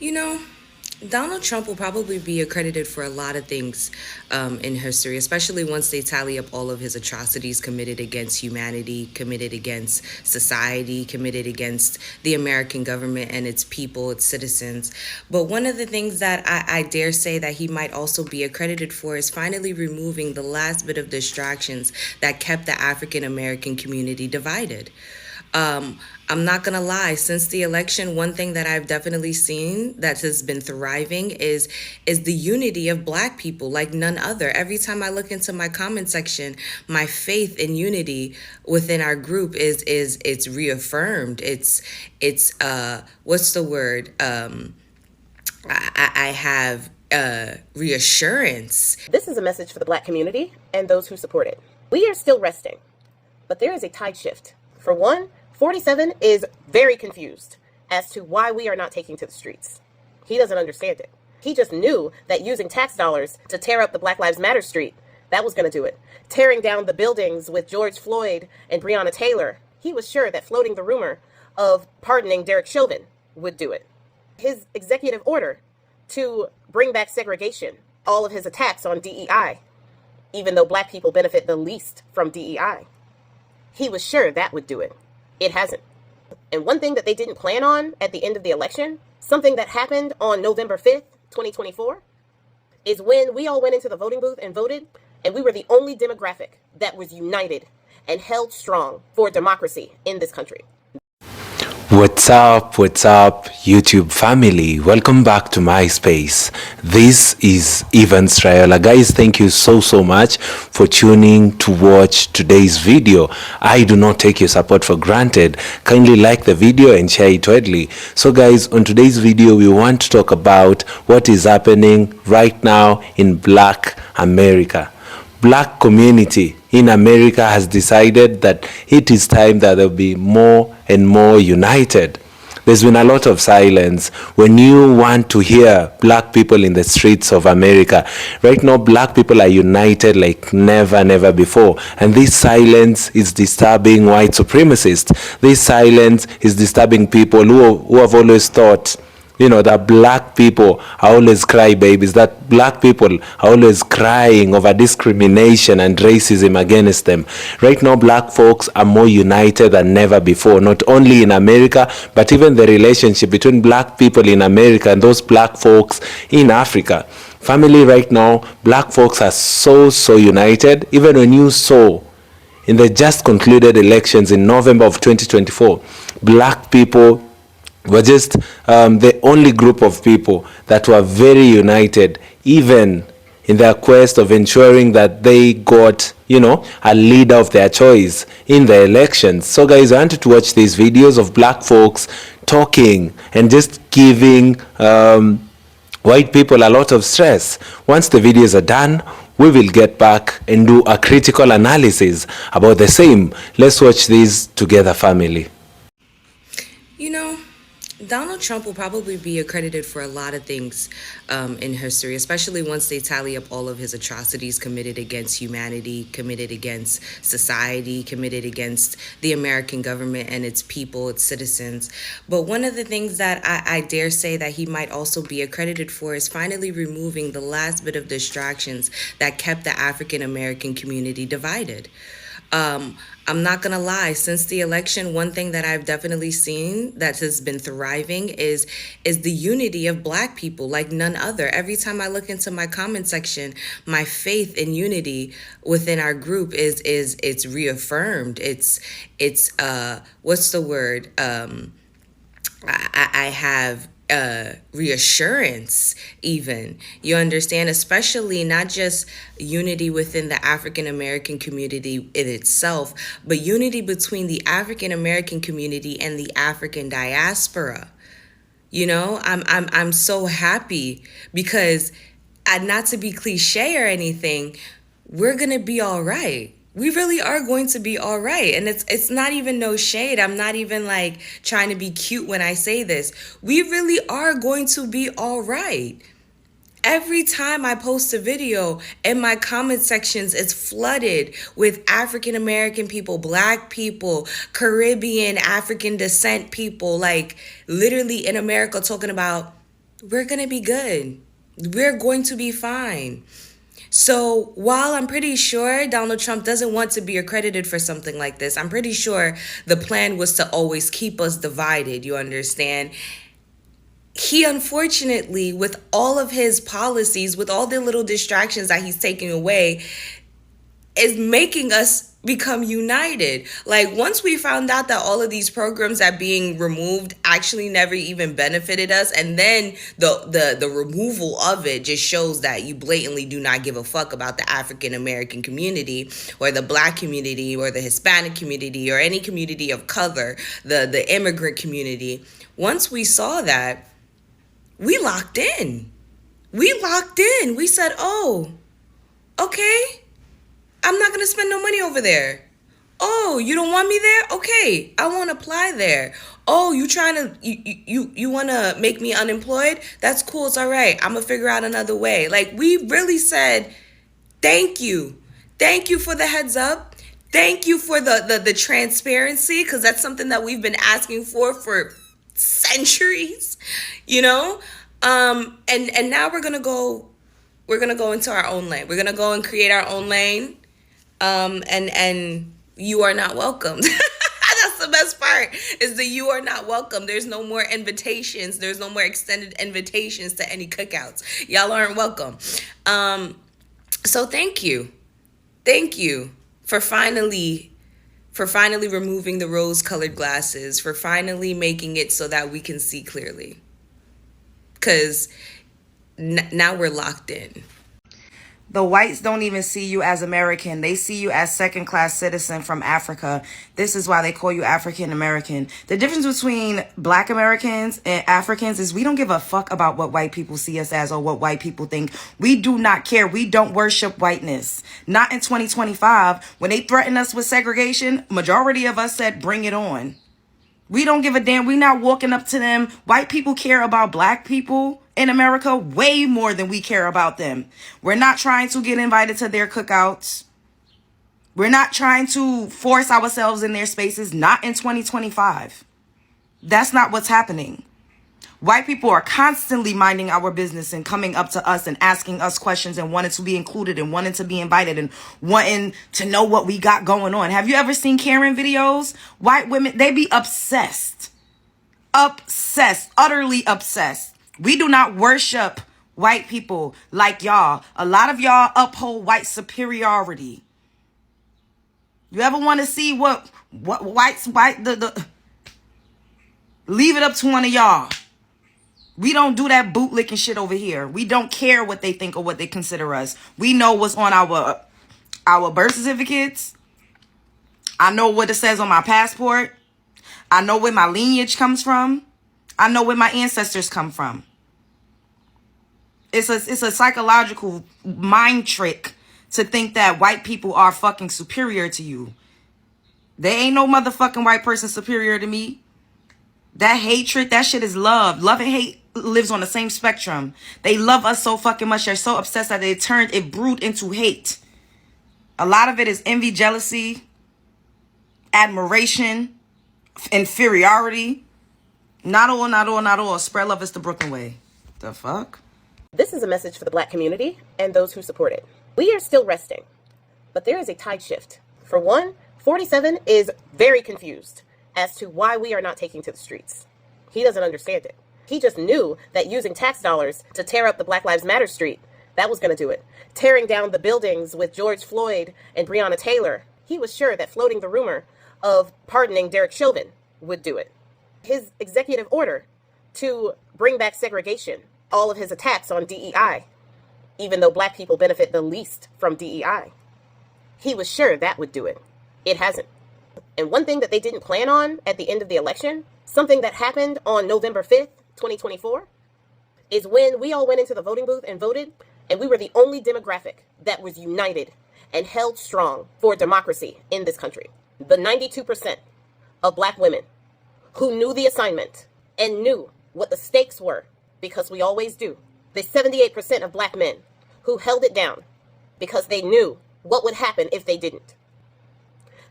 You know, Donald Trump will probably be accredited for a lot of things in history, especially once they tally up all of his atrocities committed against humanity, committed against society, committed against the American government and its people, its citizens. But one of the things that I dare say that he might also be accredited for is finally removing the last bit of distractions that kept the African American community divided. Um, I'm not gonna lie. Since the election, one thing that I've definitely seen that has been thriving is the unity of Black people like none other. Every time I look into my comment section, my faith in unity within our group is it's reaffirmed. It's what's the word? I have reassurance. This is a message for the Black community and those who support it. We are still resting, but there is a tide shift. For one, 47 is very confused as to why we are not taking to the streets. He doesn't understand it. He just knew that using tax dollars to tear up the Black Lives Matter street, that was going to do it. Tearing down the buildings with George Floyd and Breonna Taylor, he was sure that floating the rumor of pardoning Derek Chauvin would do it. His executive order to bring back segregation, all of his attacks on DEI, even though Black people benefit the least from DEI. He was sure that would do it. It hasn't. And one thing that they didn't plan on at the end of the election, something that happened on November 5th, 2024, is when we all went into the voting booth and voted, and we were the only demographic that was united and held strong for democracy in this country. What's up, YouTube family? Welcome back to my space. This is Evans Rayola. Guys, thank you so much for tuning to watch today's video. I do not take your support for granted. Kindly like the video and share it widely. So guys, on today's video, we want to talk about what is happening right now in Black America. Black community in America has decided that it is time that they'll be more and more united. There's been a lot of silence when you want to hear Black people in the streets of America. Right now, Black people are united like never before. And this silence is disturbing white supremacists. This silence is disturbing people who have always thought, you know, that Black people are always cry babies, that Black people are always crying over discrimination and racism against them. Right now, Black folks are more united than never before, not only in America, but even the relationship between Black people in America and those Black folks in Africa. Family, right now, Black folks are so united. Even when you saw in the just concluded elections in November of 2024, Black people were just the only group of people that were very united, even in their quest of ensuring that they got, you know, a leader of their choice in the elections. So guys, I wanted to watch these videos of Black folks talking and just giving white people a lot of stress. Once the videos are done, we will get back and do a critical analysis about the same. Let's watch these together, family. You know, Donald Trump will probably be accredited for a lot of things in history, especially once they tally up all of his atrocities committed against humanity, committed against society, committed against the American government and its people, its citizens. But one of the things that I dare say that he might also be accredited for is finally removing the last bit of distractions that kept the African American community divided. I'm not gonna lie. Since the election, one thing that I've definitely seen that has been thriving is the unity of Black people like none other. Every time I look into my comment section, my faith in unity within our group is it's reaffirmed. It's what's the word? I have reassurance, even, you understand, especially not just unity within the African American community in itself, but unity between the African American community and the African diaspora. You know, I'm so happy because, not to be cliche or anything, we're gonna be all right. We really are going to be all right. And it's not even no shade. I'm not even like trying to be cute when I say this. We really are going to be all right. Every time I post a video in my comment sections, it's flooded with African American people, Black people, Caribbean, African descent people, like literally in America talking about we're going to be good. We're going to be fine. So while I'm pretty sure Donald Trump doesn't want to be accredited for something like this, I'm pretty sure the plan was to always keep us divided, you understand? He unfortunately, with all of his policies, with all the little distractions that he's taking away, is making us become united. Like, once we found out that all of these programs that being removed actually never even benefited us, and then the removal of it just shows that you blatantly do not give a fuck about the African American community or the Black community or the Hispanic community or any community of color, the immigrant community. Once we saw that, we locked in. We said, oh, okay, I'm not going to spend no money over there. Oh, you don't want me there? Okay, I won't apply there. Oh, you trying to, you want to make me unemployed? That's cool. It's all right. I'm going to figure out another way. Like, we really said, thank you. Thank you for the heads up. Thank you for the transparency, because that's something that we've been asking for centuries, you know? And now we're going to go into our own lane. We're going to go and create our own lane. And you are not welcome. That's the best part, is that you are not welcome. There's no more invitations. There's no more extended invitations to any cookouts. Y'all aren't welcome. So thank you for finally removing the rose-colored glasses, for finally making it so that we can see clearly. Because now we're locked in. The whites don't even see you as American. They see you as second-class citizen from Africa. This is why they call you African American. The difference between Black Americans and Africans is we don't give a fuck about what white people see us as or what white people think. We do not care. We don't worship whiteness. Not in 2025. When they threatened us with segregation, majority of us said, bring it on. We don't give a damn. We're not walking up to them. White people care about Black people in America way more than we care about them. We're not trying to get invited to their cookouts. We're not trying to force ourselves in their spaces. Not in 2025. That's not what's happening. White people are constantly minding our business and coming up to us and asking us questions and wanting to be included and wanting to be invited and wanting to know what we got going on. Have you ever seen Karen videos? White women, they be obsessed. Obsessed. Utterly obsessed. We do not worship white people like y'all. A lot of y'all uphold white superiority. You ever want to see what leave it up to one of y'all. We don't do that bootlicking shit over here. We don't care what they think or what they consider us. We know what's on our birth certificates. I know what it says on my passport. I know where my lineage comes from. I know where my ancestors come from. It's a psychological mind trick to think that white people are fucking superior to you. There ain't no motherfucking white person superior to me. That hatred, that shit is love. Love and hate lives on the same spectrum. They love us so fucking much. They're so obsessed that it brewed into hate. A lot of it is envy, jealousy, admiration, inferiority. Not all. Spread love is the Brooklyn way. The fuck? This is a message for the Black community and those who support it. We are still resting, but there is a tide shift. For one, 47 is very confused as to why we are not taking to the streets. He doesn't understand it. He just knew that using tax dollars to tear up the Black Lives Matter street, that was going to do it. Tearing down the buildings with George Floyd and Breonna Taylor, he was sure that floating the rumor of pardoning Derek Chauvin would do it. His executive order to bring back segregation, all of his attacks on DEI, even though Black people benefit the least from DEI, he was sure that would do it. It hasn't. And one thing that they didn't plan on at the end of the election, something that happened on November 5th, 2024, is when we all went into the voting booth and voted, and we were the only demographic that was united and held strong for democracy in this country. The 92% of Black women who knew the assignment and knew what the stakes were, because we always do. The 78% of Black men who held it down because they knew what would happen if they didn't.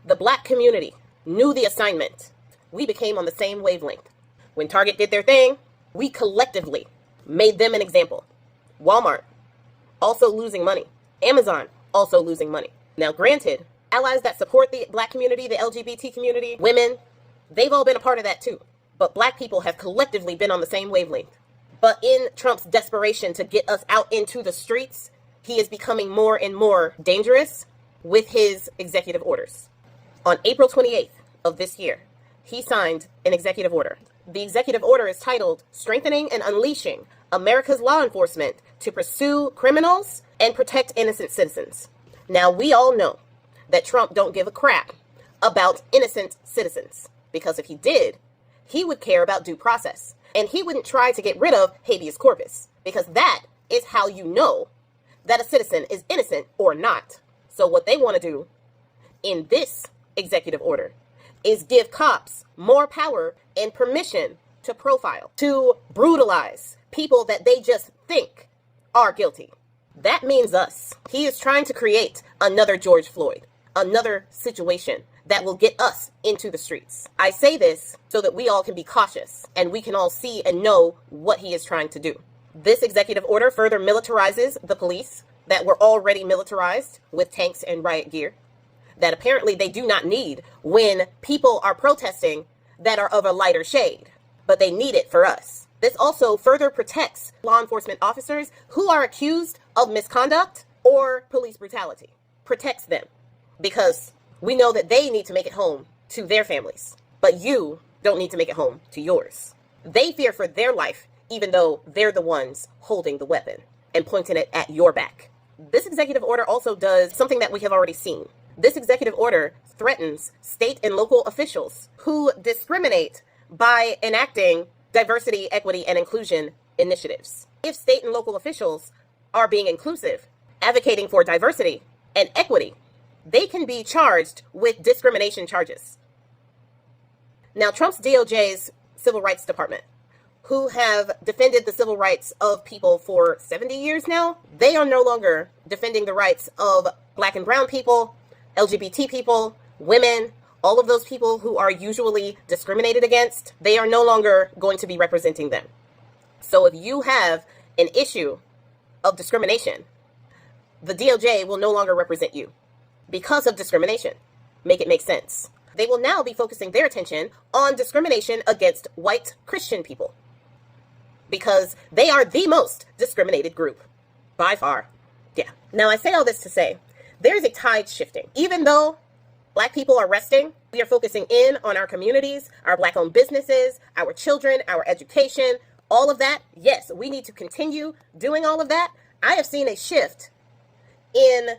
The Black community knew the assignment. We became on the same wavelength. When Target did their thing, we collectively made them an example. Walmart, also losing money. Amazon, also losing money. Now, granted, allies that support the black community, the LGBT community, women, they've all been a part of that too. But black people have collectively been on the same wavelength. But in Trump's desperation to get us out into the streets, he is becoming more and more dangerous with his executive orders. On April 28th of this year, he signed an executive order. The executive order is titled Strengthening and Unleashing America's Law Enforcement to Pursue Criminals and Protect Innocent Citizens. Now, we all know that Trump don't give a crap about innocent citizens, because if he did, he would care about due process, and he wouldn't try to get rid of habeas corpus, because that is how you know that a citizen is innocent or not. So what they want to do in this executive order is give cops more power and permission to profile, to brutalize people that they just think are guilty. That means us. He is trying to create another George Floyd, another situation that will get us into the streets. I say this so that we all can be cautious and we can all see and know what he is trying to do. This executive order further militarizes the police that were already militarized with tanks and riot gear that apparently they do not need when people are protesting that are of a lighter shade, but they need it for us. This also further protects law enforcement officers who are accused of misconduct or police brutality. Protects them because we know that they need to make it home to their families, but you don't need to make it home to yours. They fear for their life, even though they're the ones holding the weapon and pointing it at your back. This executive order also does something that we have already seen. This executive order threatens state and local officials who discriminate by enacting diversity, equity, and inclusion initiatives. If state and local officials are being inclusive, advocating for diversity and equity, they can be charged with discrimination charges. Now, Trump's DOJ's Civil Rights Department, who have defended the civil rights of people for 70 years now, they are no longer defending the rights of black and brown people, LGBT people, women, all of those people who are usually discriminated against. They are no longer going to be representing them. So if you have an issue of discrimination, the DOJ will no longer represent you because of discrimination. Make it make sense. They will now be focusing their attention on discrimination against white Christian people because they are the most discriminated group by far. Yeah. Now, I say all this to say there's a tide shifting. Even though black people are resting, we are focusing in on our communities, our black-owned businesses, our children, our education, all of that. Yes, we need to continue doing all of that. I have seen a shift in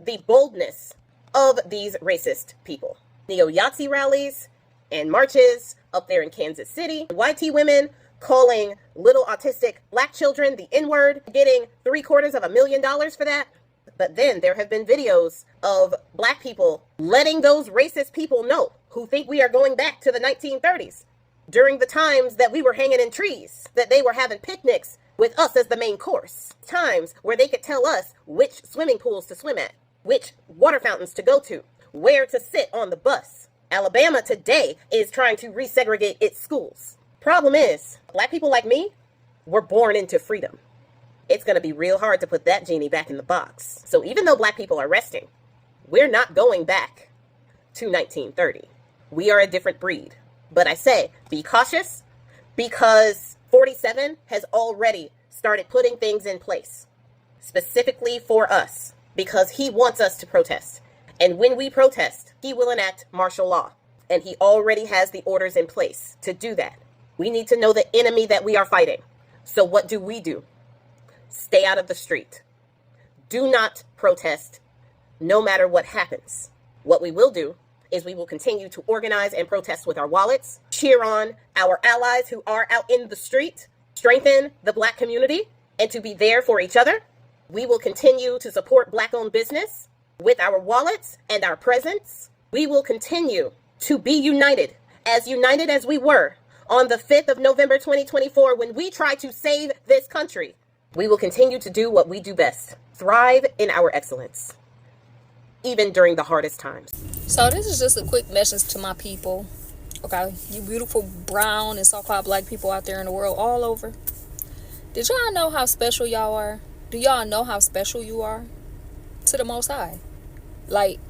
the boldness of these racist people. Neo-Yahtzee rallies and marches up there in Kansas City. YT women calling little autistic black children the N-word, getting $750,000 for that. But then there have been videos of black people letting those racist people know who think we are going back to the 1930s during the times that we were hanging in trees, that they were having picnics with us as the main course. Times where they could tell us which swimming pools to swim at, which water fountains to go to, where to sit on the bus. Alabama today is trying to resegregate its schools. Problem is, black people like me were born into freedom. It's going to be real hard to put that genie back in the box. So even though black people are resting, we're not going back to 1930. We are a different breed. But I say, be cautious because 47 has already started putting things in place specifically for us because he wants us to protest. And when we protest, he will enact martial law. And he already has the orders in place to do that. We need to know the enemy that we are fighting. So what do? Stay out of the street. Do not protest no matter what happens. What we will do is we will continue to organize and protest with our wallets, cheer on our allies who are out in the street, strengthen the black community, and to be there for each other. We will continue to support black-owned business with our wallets and our presence. We will continue to be united as we were on the 5th of November 2024 when we tried to save this country. We will continue to do what we do best, thrive in our excellence, even during the hardest times. So this is just a quick message to my people, okay? You beautiful brown and so-called black people out there in the world all over. Did y'all know how special y'all are? Do y'all know how special you are to the Most High? Like,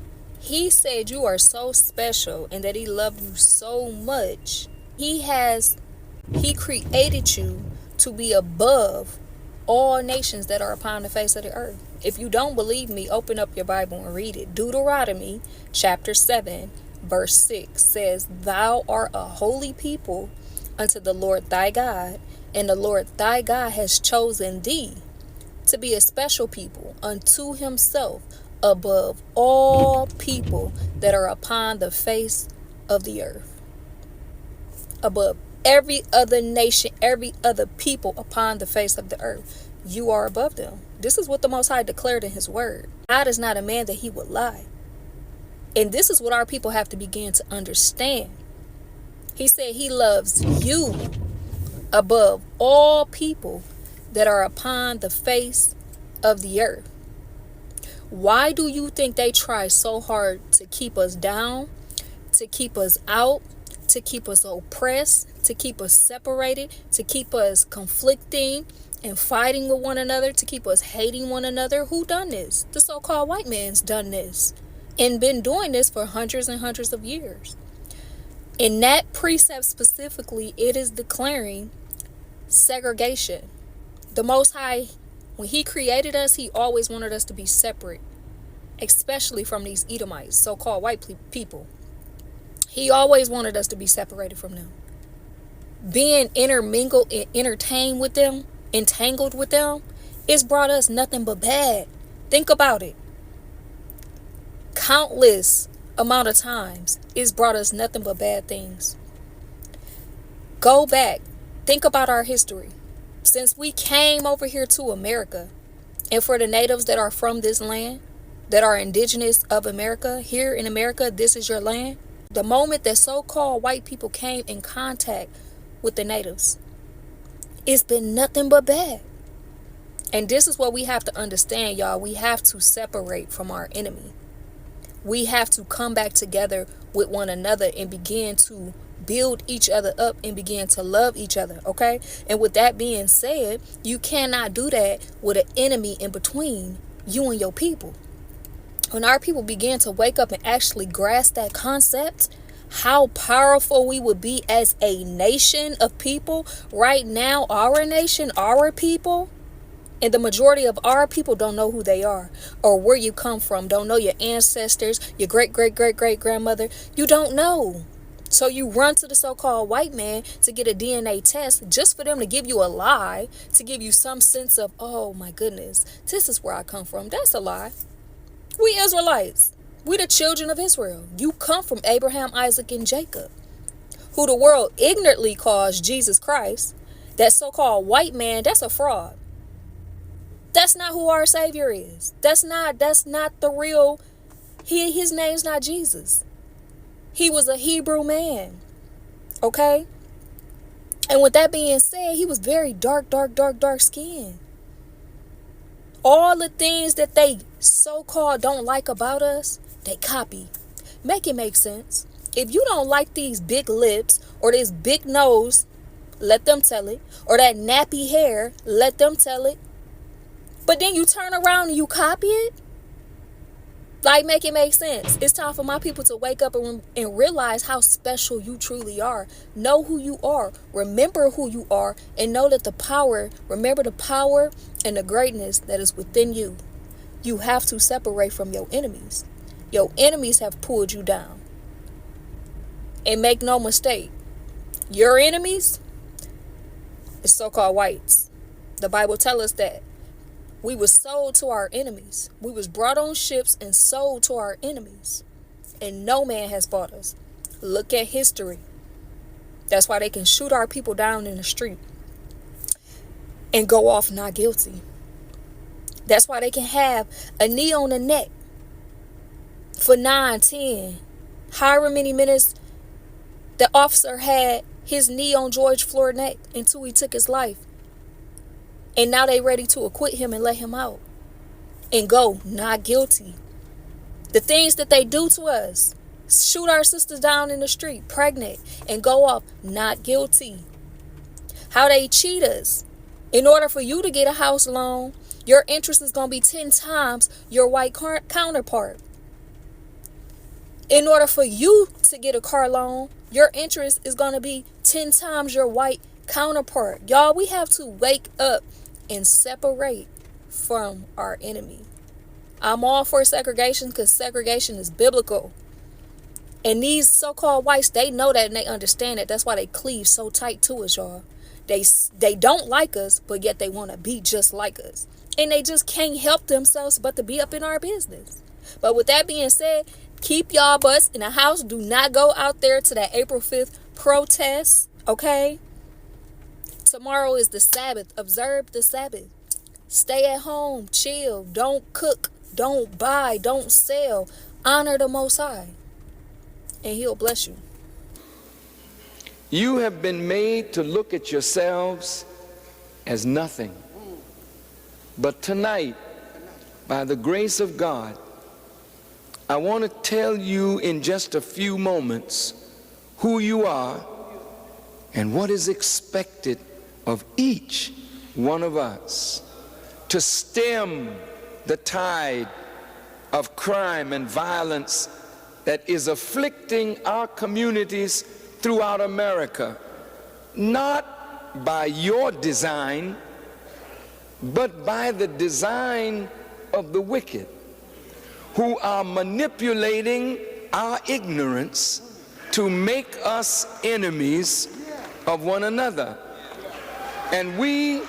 he said you are so special and that he loved you so much. He created you to be above all nations that are upon the face of the earth. If you don't believe me, open up your Bible and read it. Deuteronomy chapter 7 verse 6 says, "Thou art a holy people unto the Lord thy God, and the Lord thy God has chosen thee to be a special people unto himself above all people that are upon the face of the earth." Above every other nation, every other people upon the face of the earth, you are above them. This is what the Most High declared in his word. God is not a man that he would lie. And this is what our people have to begin to understand. He said he loves you above all people that are upon the face of the earth. Why do you think they try so hard to keep us down, to keep us out, to keep us oppressed, to keep us separated, to keep us conflicting and fighting with one another, to keep us hating one another? Who done this? The so-called white man's done this and been doing this for hundreds and hundreds of years. In that precept specifically, it is declaring segregation. The Most High, when he created us, he always wanted us to be separate, especially from these Edomites, so-called white people. He always wanted us to be separated from them. Being intermingled and entertained with them, entangled with them, it's brought us nothing but bad. Think about it. Countless amount of times, it's brought us nothing but bad things. Go back. Think about our history. Since we came over here to America, and for the natives that are from this land, that are indigenous of America, here in America, this is your land. The moment that so-called white people came in contact with the natives, it's been nothing but bad. And this is what we have to understand, y'all. We have to separate from our enemy. We have to come back together with one another and begin to build each other up and begin to love each other, okay? And with that being said, you cannot do that with an enemy in between you and your people. When our people begin to wake up and actually grasp that concept, how powerful we would be as a nation of people. Right now, our nation, our people, and the majority of our people don't know who they are or where you come from, don't know your ancestors, your great-great-great-great-grandmother. You don't know. So you run to the so-called white man to get a DNA test just for them to give you a lie, to give you some sense of, oh my goodness, this is where I come from. That's a lie. We Israelites, we the children of Israel. You come from Abraham, Isaac, and Jacob, who the world ignorantly calls Jesus Christ. That so-called white man, that's a fraud. That's not who our Savior is. That's not the real, his name's not Jesus. He was a Hebrew man, okay? And with that being said, he was very dark skinned. All the things that they so-called don't like about us, they copy. Make it make sense. If you don't like these big lips or this big nose, let them tell it. Or that nappy hair, let them tell it. But then you turn around and you copy it? Like, make it make sense. It's time for my people to wake up and realize how special you truly are. Know who you are. Remember who you are. And know that remember the power and the greatness that is within you. You have to separate from your enemies. Your enemies have pulled you down. And make no mistake, your enemies is so-called whites. The Bible tells us that. We was sold to our enemies. We was brought on ships and sold to our enemies. And no man has bought us. Look at history. That's why they can shoot our people down in the street and go off not guilty. That's why they can have a knee on the neck for 9, 10. However many minutes the officer had his knee on George Floyd's neck until he took his life. And now they ready to acquit him and let him out. And go not guilty. The things that they do to us. Shoot our sisters down in the street, pregnant, and go off not guilty. How they cheat us In order for you to get a house loan, your interest is going to be 10 times your white counterpart. In order for you to get a car loan, your interest is going to be 10 times your white counterpart. Y'all, we have to wake up and separate from our enemy. I'm all for segregation because segregation is biblical. And these so-called whites, they know that and they understand it. That's why they cleave so tight to us, y'all. They don't like us, but yet they want to be just like us. And they just can't help themselves but to be up in our business. But with that being said, keep y'all butts in the house. Do not go out there to that April 5th protest, okay? Tomorrow is the Sabbath. Observe the Sabbath. Stay at home. Chill. Don't cook. Don't buy. Don't sell. Honor the Most High. And He'll bless you. You have been made to look at yourselves as nothing. But tonight, by the grace of God, I want to tell you in just a few moments who you are and what is expected of each one of us to stem the tide of crime and violence that is afflicting our communities throughout America, not by your design, but by the design of the wicked, who are manipulating our ignorance to make us enemies of one another. And we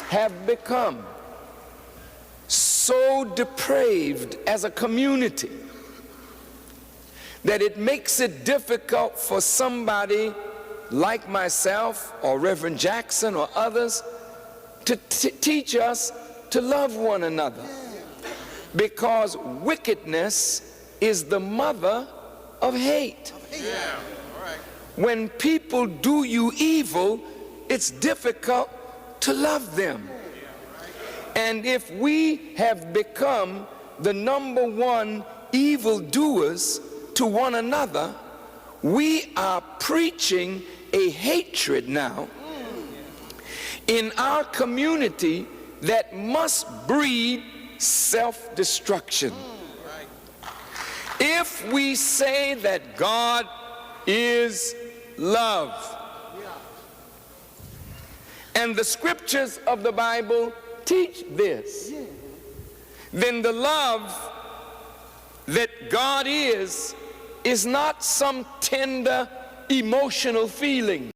have become so depraved as a community that it makes it difficult for somebody like myself or Reverend Jackson or others to teach us to love one another, because wickedness is the mother of hate. When people do you evil, it's difficult to love them. And if we have become the number one evildoers to one another, we are preaching a hatred now in our community that must breed self-destruction. If we say that God is love, and the scriptures of the Bible teach this, then the love that God is not some tender emotional feeling.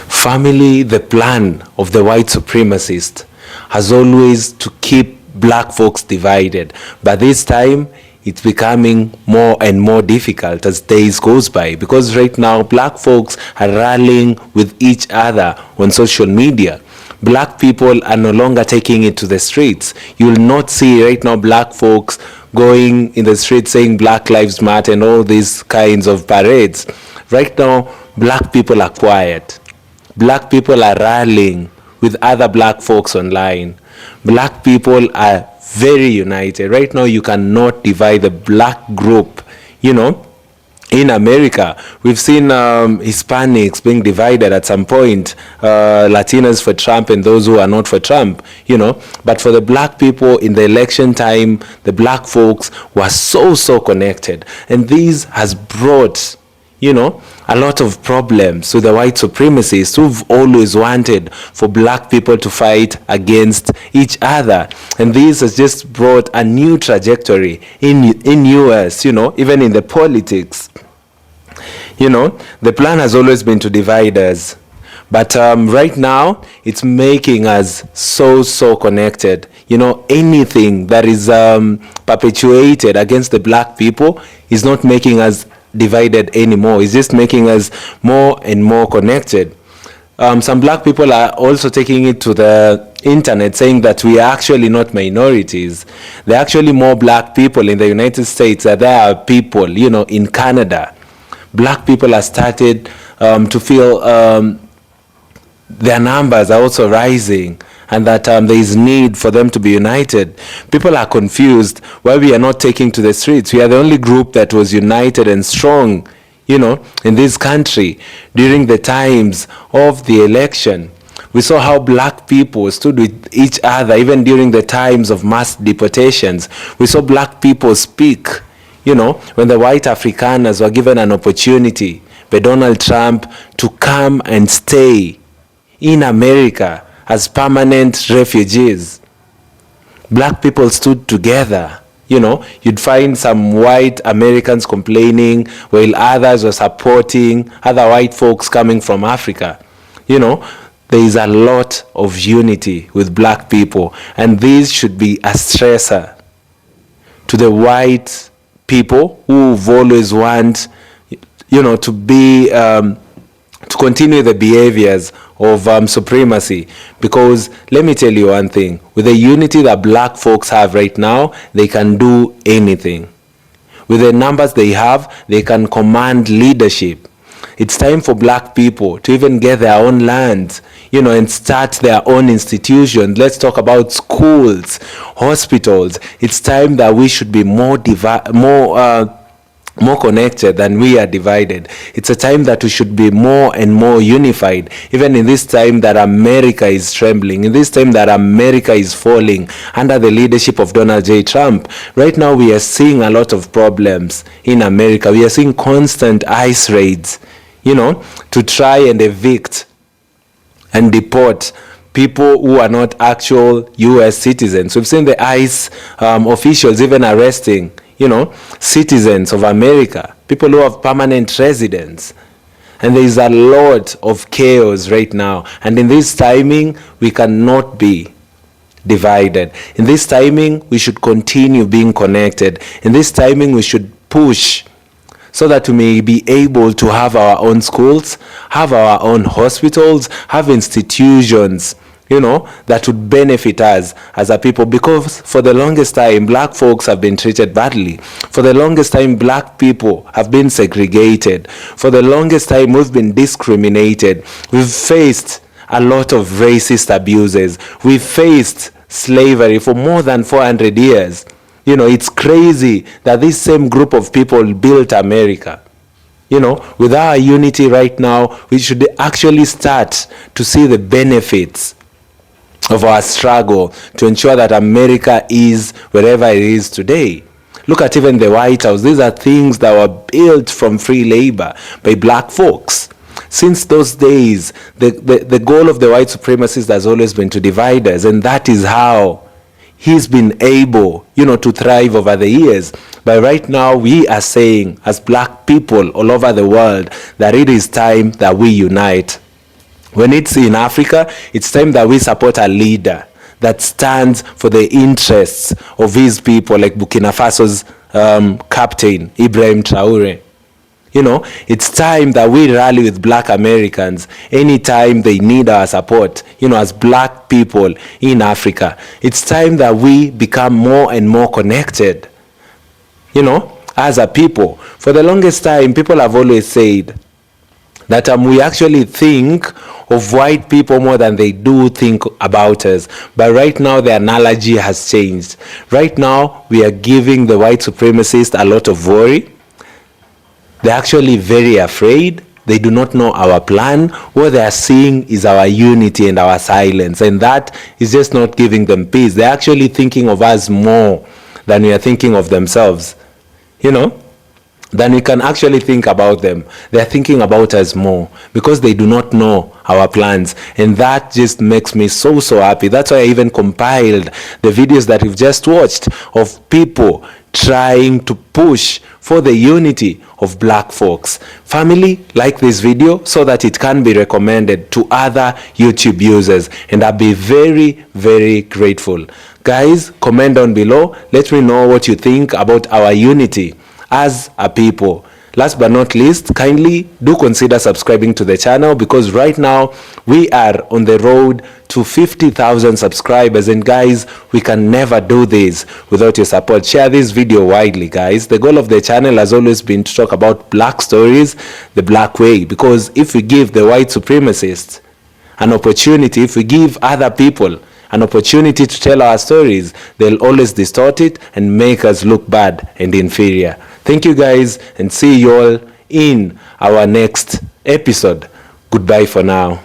Family, the plan of the white supremacist has always to keep black folks divided, but this time it's becoming more and more difficult as days goes by, because right now black folks are rallying with each other on social media. Black people are no longer taking it to the streets. You will not see right now black folks going in the streets saying Black Lives Matter and all these kinds of parades. Right now, black people are quiet. Black people are rallying with other black folks online. Black people are very united. Right now, you cannot divide the black group. You know, in America, we've seen Hispanics being divided at some point, Latinos for Trump and those who are not for Trump, you know. But for the black people in the election time, the black folks were so connected. And this has brought, you know, a lot of problems to the white supremacists who've always wanted for black people to fight against each other. And this has just brought a new trajectory in US, you know, even in the politics. You know, the plan has always been to divide us. But right now, it's making us so connected. You know, anything that is perpetuated against the black people is not making us divided anymore. It's just making us more and more connected. Some black people are also taking it to the internet, saying that we are actually not minorities. There are actually more black people in the United States than there are people, you know, in Canada. Black people have started to feel their numbers are also rising, and that there is need for them to be united. People are confused why we are not taking to the streets. We are the only group that was united and strong, you know, in this country during the times of the election. We saw how black people stood with each other even during the times of mass deportations. We saw black people speak, when the white Afrikaners were given an opportunity by Donald Trump to come and stay in America as permanent refugees. Black people stood together. You'd find some white Americans complaining while others were supporting other white folks coming from Africa. There is a lot of unity with black people, and this should be a stressor to the white people who've always want, to be, to continue the behaviors of supremacy. Because let me tell you one thing, with the unity that black folks have right now, they can do anything. With the numbers they have, they can command leadership. It's time for black people to even get their own land, and start their own institutions. Let's talk about schools, hospitals. It's time that we should be more connected than we are divided. It's a time that we should be more and more unified, even in this time that America is trembling, in this time that America is falling under the leadership of Donald J. Trump. Right now we are seeing a lot of problems in America. We are seeing constant ICE raids, to try and evict and deport people who are not actual US citizens. We've seen the ICE officials even arresting citizens of America, people who have permanent residence. And there is a lot of chaos right now. And in this timing, we cannot be divided. In this timing, we should continue being connected. In this timing, we should push so that we may be able to have our own schools, have our own hospitals, have institutions, that would benefit us as a people. Because for the longest time, black folks have been treated badly. For the longest time, black people have been segregated. For the longest time, we've been discriminated. We've faced a lot of racist abuses. We've faced slavery for more than 400 years. It's crazy that this same group of people built America. With our unity right now, we should actually start to see the benefits of our struggle to ensure that America is wherever it is today. Look at even the White House. These are things that were built from free labor by black folks. Since those days, the goal of the white supremacist has always been to divide us, and that is how he's been able, to thrive over the years. But right now, we are saying, as black people all over the world, that it is time that we unite. When it's in Africa, it's time that we support a leader that stands for the interests of his people, like Burkina Faso's captain, Ibrahim Traore. It's time that we rally with black Americans anytime they need our support, as black people in Africa. It's time that we become more and more connected, as a people. For the longest time, people have always said that we actually think of white people more than they do think about us. But right now, the analogy has changed. Right now, we are giving the white supremacists a lot of worry. They're actually very afraid. They do not know our plan. What they are seeing is our unity and our silence. And that is just not giving them peace. They're actually thinking of us more than we are thinking of themselves. Then we can actually think about them. They're thinking about us more because they do not know our plans. And that just makes me so happy. That's why I even compiled the videos that we've just watched of people trying to push for the unity of black folks. Family, like this video so that it can be recommended to other YouTube users. And I'll be very, very grateful. Guys, comment down below. Let me know what you think about our unity as a people. Last but not least, kindly do consider subscribing to the channel, because right now we are on the road to 50,000 subscribers, and guys, we can never do this without your support. Share this video widely, guys. The goal of the channel has always been to talk about black stories the black way, because if we give the white supremacists an opportunity, if we give other people an opportunity to tell our stories, they'll always distort it and make us look bad and inferior. Thank you guys, and see you all in our next episode. Goodbye for now.